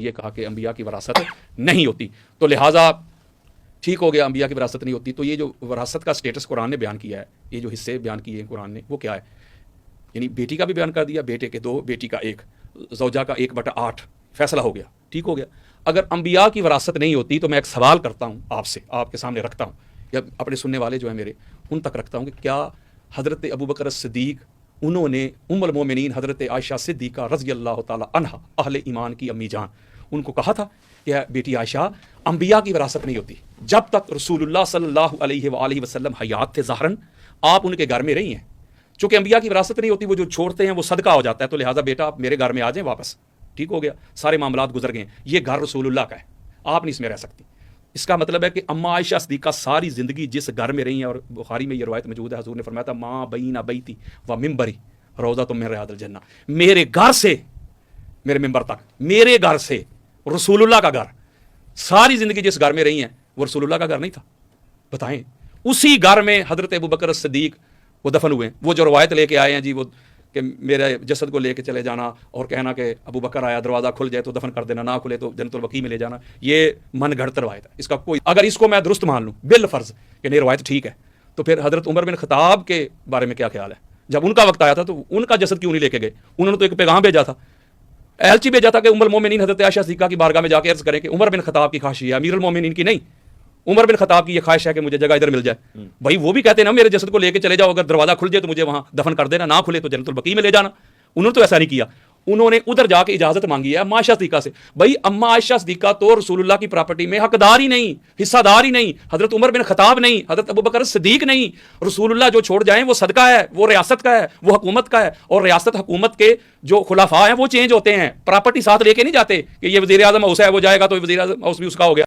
یہ کہا کہ انبیاء کی وراثت نہیں ہوتی، تو لہٰذا ٹھیک ہو گیا، انبیاء کی وراثت نہیں ہوتی. تو یہ جو وراثت کا سٹیٹس قرآن نے بیان کیا ہے، یہ جو حصے بیان کیے ہیں قرآن نے، وہ کیا ہے؟ یعنی بیٹی کا بھی بیان کر دیا، بیٹے کے 2، بیٹی کا 1، زوجہ کا 1/8، فیصلہ ہو گیا، ٹھیک ہو گیا. اگر انبیاء کی وراثت نہیں ہوتی تو میں ایک سوال کرتا ہوں آپ سے، آپ کے سامنے رکھتا ہوں، یا اپنے سننے والے جو ہیں میرے ان تک رکھتا ہوں کہ کیا حضرت ابوبکر صدیق انہوں نے ام المومنین حضرت عائشہ صدیقہ رضی اللہ تعالی عنہا اہل ایمان کی امی جان، ان کو کہا تھا کہ بیٹی عائشہ انبیاء کی وراثت نہیں ہوتی جب تک رسول اللہ صلی اللہ علیہ وآلہ وسلم حیات تھے ظاہراً، آپ ان کے گھر میں رہی ہیں. چونکہ انبیاء کی وراثت نہیں ہوتی، وہ جو چھوڑتے ہیں وہ صدقہ ہو جاتا ہے، تو لہٰذا بیٹا آپ میرے گھر میں آ جائیں واپس، ٹھیک ہو گیا، سارے معاملات گزر گئے ہیں، یہ گھر رسول اللہ کا ہے، آپ نہیں اس میں رہ سکتی. اس کا مطلب ہے کہ اما عائشہ صدیقہ ساری زندگی جس گھر میں رہی ہیں، اور بخاری میں یہ روایت موجود ہے، حضور نے فرمایا تھا ماں بین بیتی و ممبری روضۃ من ریاض الجنہ، میرے گھر سے میرے ممبر تک، میرے گھر سے رسول اللہ کا گھر، ساری زندگی جس گھر میں رہی ہیں وہ رسول اللہ کا گھر نہیں تھا؟ بتائیں. اسی گھر میں حضرت ابوبکر صدیق وہ دفن ہوئے ہیں. وہ جو روایت لے کے آئے ہیں جی، وہ کہ میرے جسد کو لے کے چلے جانا اور کہنا کہ ابو بکر آیا، دروازہ کھل جائے تو دفن کر دینا، نہ کھلے تو جنت البقیع میں لے جانا، یہ من گھڑت روایت ہے. اس کا کوئی، اگر اس کو میں درست مان لوں بالفرض کہ نہیں روایت ٹھیک ہے، تو پھر حضرت عمر بن خطاب کے بارے میں کیا خیال ہے؟ جب ان کا وقت آیا تھا تو ان کا جسد کیوں نہیں لے کے گئے؟ انہوں نے تو ایک پیغام بھیجا تھا، ایلچی بھیجا تھا کہ ام المومنین حضرت عائشہ صدیقہ کی بارگاہ میں جا کے عرض کریں کہ عمر بن خطاب کی خواہش ہے، امیر المومنین کی نہیں، عمر بن خطاب کی یہ خواہش ہے کہ مجھے جگہ ادھر مل جائے. بھائی وہ بھی کہتے ہیں نا میرے جسد کو لے کے چلے جاؤ، اگر دروازہ کھل جائے تو مجھے وہاں دفن کر دینا، نہ کھلے تو جنت البقیع میں لے جانا. انہوں نے تو ایسا نہیں کیا، انہوں نے ادھر جا کے اجازت مانگی ہے اما عائشہ صدیقہ سے. بھائی اما عائشہ صدیقہ تو رسول اللہ کی پراپرٹی میں حقدار ہی نہیں، حصہ دار ہی نہیں، حضرت عمر بن خطاب نہیں، حضرت ابوبکر صدیق نہیں. رسول اللہ جو چھوڑ جائیں وہ صدقہ ہے، وہ ریاست کا ہے، وہ حکومت کا ہے. اور ریاست حکومت کے جو خلفاء ہیں وہ چینج ہوتے ہیں، پراپرٹی ساتھ لے کے نہیں جاتے کہ یہ وزیر اعظم ہاؤس ہے وہ جائے گا تو وزیر اعظم ہاؤس بھی اس کا ہو گیا.